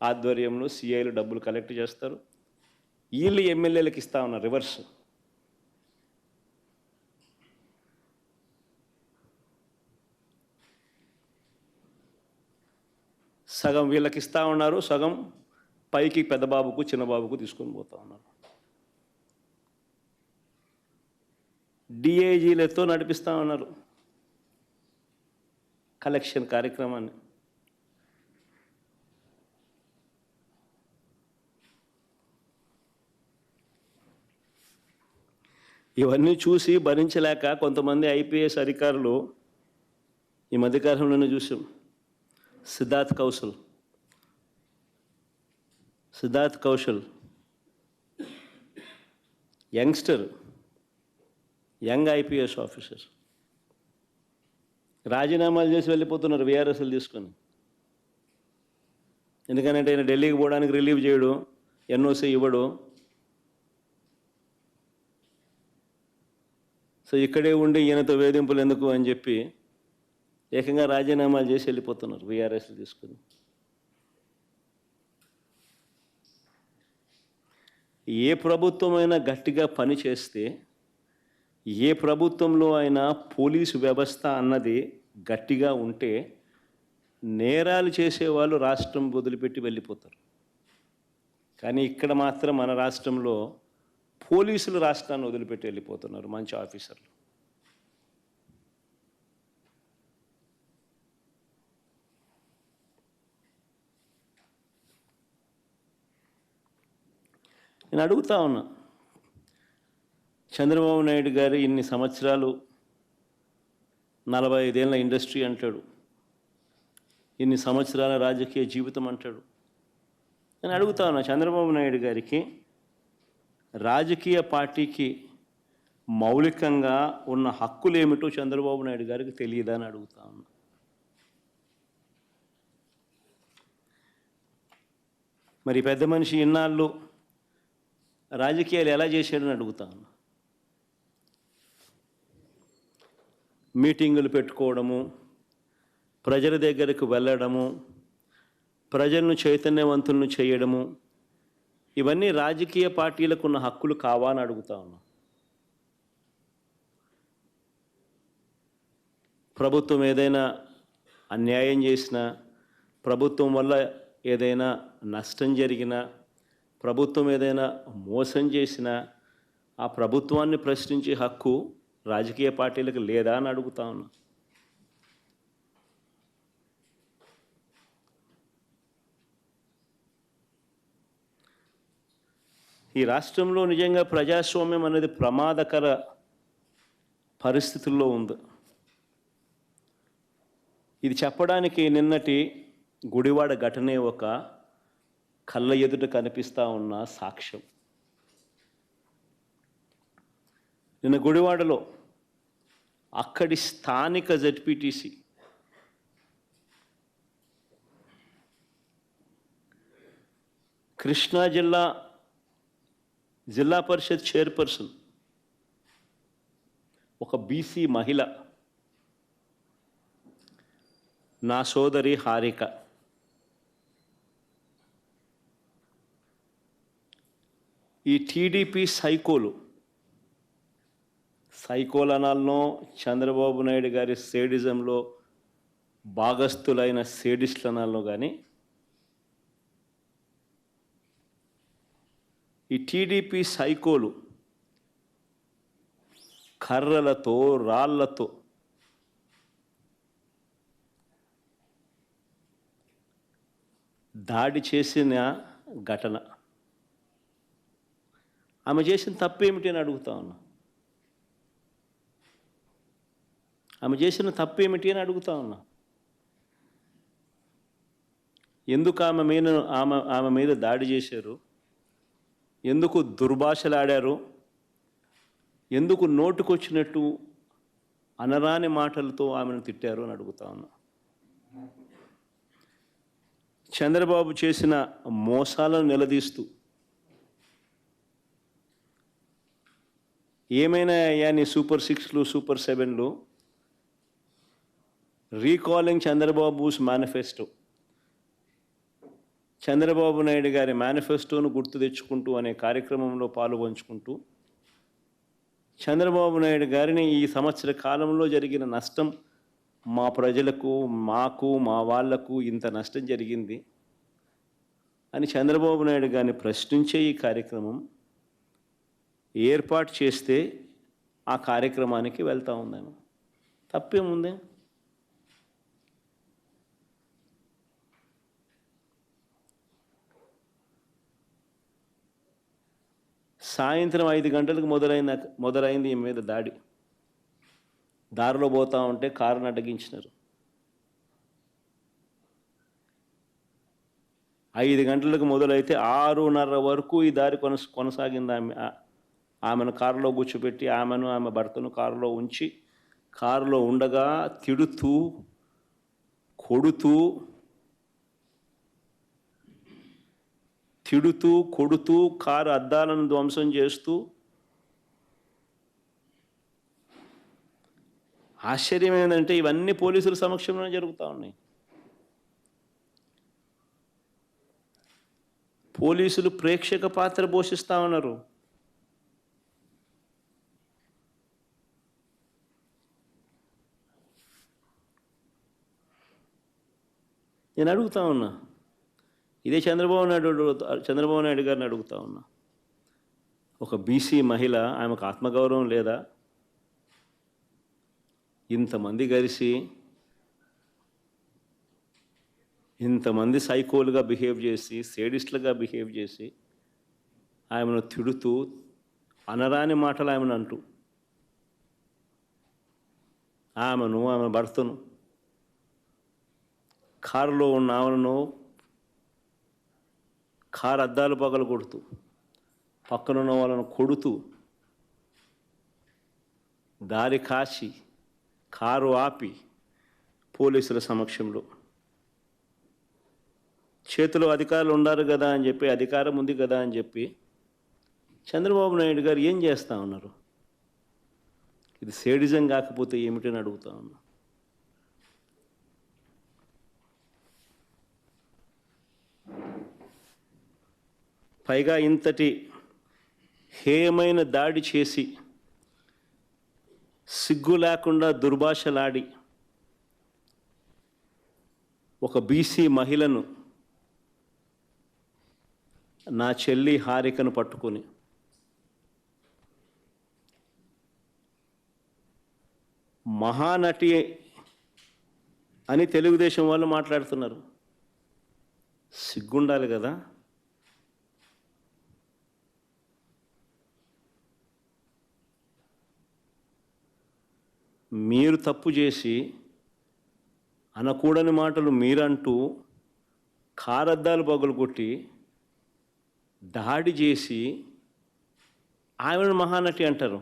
ఆధ్వర్యంలో సిఐలు డబ్బులు కలెక్ట్ చేస్తారు. వీళ్ళు ఎమ్మెల్యేలకు ఇస్తా ఉన్నారు రివర్స్. సగం వీళ్ళకి ఇస్తూ ఉన్నారు, సగం పైకి పెద్దబాబుకు చిన్నబాబుకు తీసుకొని పోతా ఉన్నారు. డిఐజీలతో నడిపిస్తూ ఉన్నారు కలెక్షన్ కార్యక్రమాన్ని. ఇవన్నీ చూసి భరించలేక కొంతమంది ఐపీఎస్ అధికారులు ఈ మధ్యకాలంలోనే చూసాం. Siddharth Kaushal young IPS officer రాజీనామాలు చేసి వెళ్ళిపోతున్నారు వీఆర్ఎస్లు తీసుకొని. ఎందుకంటే ఆయన ఢిల్లీకి పోవడానికి రిలీవ్ చేయడు, ఎన్ఓసి ఇవ్వడు. సో ఇక్కడే ఉండి ఈయనతో వేధింపులు ఎందుకు అని చెప్పి ఏకంగా రాజీనామాలు చేసి వెళ్ళిపోతున్నారు వీఆర్ఎస్లు తీసుకుని. ఏ ప్రభుత్వమైనా గట్టిగా పని చేస్తే, ఏ ప్రభుత్వంలో అయినా పోలీసు వ్యవస్థ అన్నది గట్టిగా ఉంటే నేరాలు చేసేవాళ్ళు రాష్ట్రం వదిలిపెట్టి వెళ్ళిపోతారు. కానీ ఇక్కడ మాత్రం మన రాష్ట్రంలో పోలీసులు రాష్ట్రాన్ని వదిలిపెట్టి వెళ్ళిపోతున్నారు మంచి ఆఫీసర్లు. నేను అడుగుతా ఉన్నా, చంద్రబాబు నాయుడు గారు ఇన్ని సంవత్సరాలు 45 ఏళ్ళ ఇండస్ట్రీ అంటాడు, ఇన్ని సంవత్సరాల రాజకీయ జీవితం అంటాడు. నేను అడుగుతా ఉన్నా, చంద్రబాబు నాయుడు గారికి రాజకీయ పార్టీకి మౌలికంగా ఉన్న హక్కులు ఏమిటో చంద్రబాబు నాయుడు గారికి తెలియదా అని అడుగుతా ఉన్నా. మరి పెద్ద మనిషి ఇన్నాళ్ళు రాజకీయాలు ఎలా చేశాడని అడుగుతా ఉన్నా. మీటింగులు పెట్టుకోవడము, ప్రజల దగ్గరకు వెళ్ళడము, ప్రజలను చైతన్యవంతులను చేయడము, ఇవన్నీ రాజకీయ పార్టీలకు ఉన్న హక్కులు కావా అని అడుగుతా ఉన్నా. ప్రభుత్వం ఏదైనా అన్యాయం చేసినా, ప్రభుత్వం వల్ల ఏదైనా నష్టం జరిగినా, ప్రభుత్వం ఏదైనా మోసం చేసినా ఆ ప్రభుత్వాన్ని ప్రశ్నించే హక్కు రాజకీయ పార్టీలకు లేదా అని అడుగుతా ఉన్నా. ఈ రాష్ట్రంలో నిజంగా ప్రజాస్వామ్యం అనేది ప్రమాదకర పరిస్థితుల్లో ఉంది. ఇది చెప్పడానికి నిన్నటి గుడివాడ ఘటనే ఒక కళ్ళ ఎదుట కనిపిస్తూ ఉన్న సాక్ష్యం. నిన్న గుడివాడలో అక్కడి స్థానిక జెడ్పీటీసీ కృష్ణా జిల్లా పరిషత్ చైర్పర్సన్ ఒక బీసీ మహిళ, నా సోదరి హారిక, ఈ టీడీపీ సైకోలనాల్లో చంద్రబాబు నాయుడు గారి సేడిజంలో భాగస్థులైన సేడిస్టులనాల్లో కానీ ఈ టీడీపీ సైకోలు కర్రలతో రాళ్లతో దాడి చేసిన ఘటన. ఆమె చేసిన తప్పేమిటి అని అడుగుతా ఉన్నా. ఆమె చేసిన తప్పేమిటి అని అడుగుతా ఉన్నా. ఎందుకు ఆమె మీద దాడి చేశారు? ఎందుకు దుర్భాషలాడారు? ఎందుకు నోటుకొచ్చినట్టు అనరాని మాటలతో ఆమెను తిట్టారు అని అడుగుతా ఉన్నా. చంద్రబాబు చేసిన మోసాలను నిలదీస్తూ, ఏమైనా నీ సూపర్ 6లు సూపర్ 7లు, రీకాలింగ్ చంద్రబాబుస్ మేనిఫెస్టో, చంద్రబాబు నాయుడు గారి మేనిఫెస్టోను గుర్తు తెచ్చుకుంటూ అనే కార్యక్రమంలో పాలుపంచుకుంటూ చంద్రబాబు నాయుడు గారిని ఈ సంవత్సర కాలంలో జరిగిన నష్టం, మా ప్రజలకు, మాకు, మా వాళ్లకు ఇంత నష్టం జరిగింది అని చంద్రబాబు నాయుడు గారిని ప్రశ్నించే ఈ కార్యక్రమం ఏర్పాటు చేస్తే ఆ కార్యక్రమానికి వెళ్తా ఉన్నాను. తప్పేముంది? సాయంత్రం 5 గంటలకు మొదలైంది ఈ మీద దాడి. దారిలో పోతా ఉంటే కారును అడ్డగించినారు. 5 గంటలకు మొదలైతే 6:30 వరకు ఈ దారి కొనసాగింది. ఆమెను కారులో కూర్చోబెట్టి ఆమె భర్తను కారులో ఉంచి కారులో ఉండగా తిడుతూ, కొడుతూ కారు అద్దాలను ధ్వంసం చేస్తూ, ఆశ్చర్యం ఏంటంటే ఇవన్నీ పోలీసుల సమక్షంలోనే జరుగుతూ ఉన్నాయి. పోలీసులు ప్రేక్షక పాత్ర పోషిస్తూ ఉన్నారు. నేను అడుగుతా ఉన్నా, ఇదే చంద్రబాబు నాయుడు గారిని అడుగుతా ఉన్నా, ఒక బీసీ మహిళ, ఆమెకు ఆత్మగౌరవం లేదా? ఇంతమంది కలిసి ఇంతమంది సైకోలుగా బిహేవ్ చేసి, సేడిస్టులుగా బిహేవ్ చేసి ఆమెను తిడుతూ, అనరాని మాటలు ఆమెను అంటూ, ఆమె భర్తను, కారులో ఉన్న ఆమెను కారు అద్దాలు పగలు కొడుతూ, పక్కనున్న వాళ్ళను కొడుతూ, దారి కాచి కారు ఆపి పోలీసుల సమక్షంలో, చేతిలో అధికారులు ఉన్నారు కదా అని చెప్పి, అధికారం ఉంది కదా అని చెప్పి చంద్రబాబు నాయుడు గారు ఏం చేస్తూ ఉన్నారు? ఇది సేడిజం కాకపోతే ఏమిటని అడుగుతా ఉన్నా. పైగా ఇంతటి హేయమైన దాడి చేసి, సిగ్గు లేకుండా దుర్భాషలాడి ఒక బీసీ మహిళను, నా చెల్లి హారికను పట్టుకొని మహానటి అని తెలుగుదేశం వాళ్ళు మాట్లాడుతున్నారు. సిగ్గుండాలి కదా. మీరు తప్పు చేసి అనకూడని మాటలు మీరంటూ కారద్దాలు పగులుకొట్టి దాడి చేసి ఆమెను మహానటి అంటారు.